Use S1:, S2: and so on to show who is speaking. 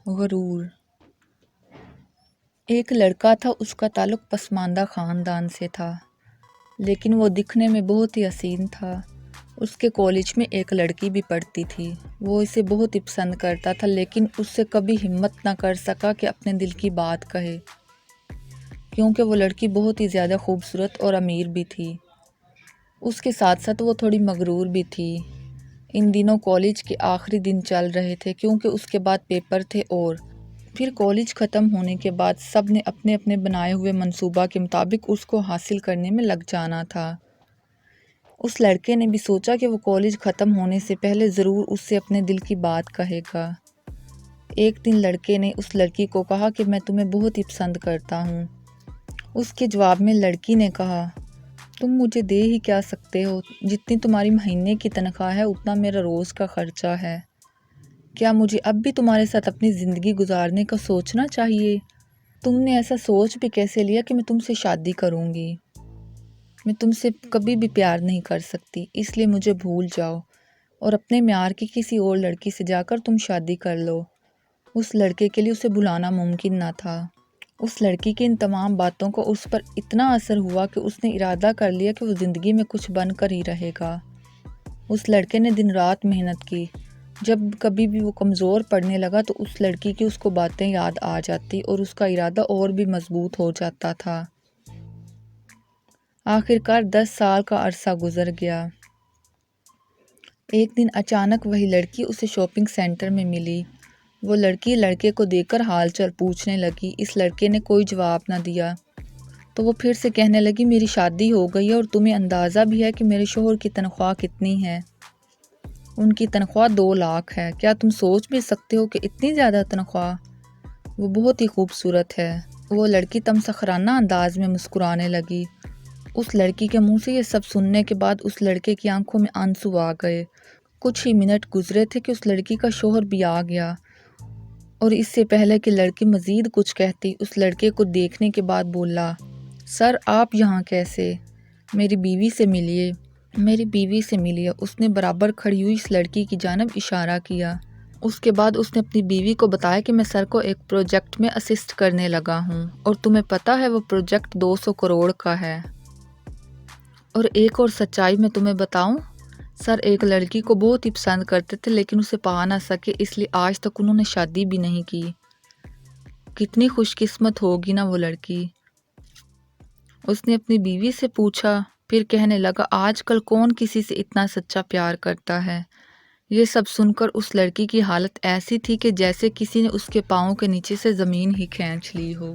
S1: غرور۔ ایک لڑکا تھا، اس کا تعلق پسماندہ خاندان سے تھا، لیکن وہ دکھنے میں بہت ہی حسین تھا۔ اس کے کالج میں ایک لڑکی بھی پڑھتی تھی۔ وہ اسے بہت ہی پسند کرتا تھا، لیکن اس سے کبھی ہمت نہ کر سکا کہ اپنے دل کی بات کہے، کیونکہ وہ لڑکی بہت ہی زیادہ خوبصورت اور امیر بھی تھی۔ اس کے ساتھ ساتھ وہ تھوڑی مغرور بھی تھی۔ ان دنوں کالج کے آخری دن چل رہے تھے، کیونکہ اس کے بعد پیپر تھے، اور پھر کالج ختم ہونے کے بعد سب نے اپنے اپنے بنائے ہوئے منصوبہ کے مطابق اس کو حاصل کرنے میں لگ جانا تھا۔ اس لڑکے نے بھی سوچا کہ وہ کالج ختم ہونے سے پہلے ضرور اس سے اپنے دل کی بات کہے گا۔ ایک دن لڑکے نے اس لڑکی کو کہا کہ میں تمہیں بہت ہی پسند کرتا ہوں۔ اس کے جواب میں لڑکی نے کہا، تم مجھے دے ہی کیا سکتے ہو؟ جتنی تمہاری مہینے کی تنخواہ ہے اتنا میرا روز کا خرچہ ہے۔ کیا مجھے اب بھی تمہارے ساتھ اپنی زندگی گزارنے کا سوچنا چاہیے؟ تم نے ایسا سوچ بھی کیسے لیا کہ میں تم سے شادی کروں گی؟ میں تم سے کبھی بھی پیار نہیں کر سکتی، اس لیے مجھے بھول جاؤ اور اپنے معیار کی کسی اور لڑکی سے جا کر تم شادی کر لو۔ اس لڑکے کے لیے اسے بھلانا ممکن نہ تھا۔ اس لڑکی کی ان تمام باتوں کا اس پر اتنا اثر ہوا کہ اس نے ارادہ کر لیا کہ وہ زندگی میں کچھ بن کر ہی رہے گا۔ اس لڑکے نے دن رات محنت کی۔ جب کبھی بھی وہ کمزور پڑنے لگا تو اس لڑکی کی اس کو باتیں یاد آ جاتی اور اس کا ارادہ اور بھی مضبوط ہو جاتا تھا۔ آخرکار 10 سال کا عرصہ گزر گیا۔ ایک دن اچانک وہی لڑکی اسے شاپنگ سینٹر میں ملی۔ وہ لڑکی لڑکے کو دیکھ کر حال چال پوچھنے لگی۔ اس لڑکے نے کوئی جواب نہ دیا تو وہ پھر سے کہنے لگی، میری شادی ہو گئی ہے اور تمہیں اندازہ بھی ہے کہ میرے شوہر کی تنخواہ کتنی ہے؟ ان کی تنخواہ 2 لاکھ ہے۔ کیا تم سوچ بھی سکتے ہو کہ اتنی زیادہ تنخواہ؟ وہ بہت ہی خوبصورت ہے۔ وہ لڑکی تمسخرانہ انداز میں مسکرانے لگی۔ اس لڑکی کے منہ سے یہ سب سننے کے بعد اس لڑکے کی آنکھوں میں آنسو آ گئے۔ کچھ ہی منٹ گزرے تھے کہ اس لڑکی کا شوہر بھی آ گیا، اور اس سے پہلے کہ لڑکی مزید کچھ کہتی، اس لڑکے کو دیکھنے کے بعد بولا، سر آپ یہاں کیسے؟ میری بیوی سے ملیے۔ میری بیوی سے ملیے۔ اس نے برابر کھڑی ہوئی اس لڑکی کی جانب اشارہ کیا۔ اس کے بعد اس نے اپنی بیوی کو بتایا کہ میں سر کو ایک پروجیکٹ میں اسسٹ کرنے لگا ہوں، اور تمہیں پتہ ہے وہ پروجیکٹ 200 کروڑ کا ہے۔ اور ایک اور سچائی میں تمہیں بتاؤں، سر ایک لڑکی کو بہت ہی پسند کرتے تھے، لیکن اسے پا نہ سکے، اس لیے آج تک انہوں نے شادی بھی نہیں کی۔ کتنی خوش قسمت ہوگی نا وہ لڑکی؟ اس نے اپنی بیوی سے پوچھا، پھر کہنے لگا، آج کل کون کسی سے اتنا سچا پیار کرتا ہے؟ یہ سب سن کر اس لڑکی کی حالت ایسی تھی کہ جیسے کسی نے اس کے پاؤں کے نیچے سے زمین ہی کھینچ لی ہو۔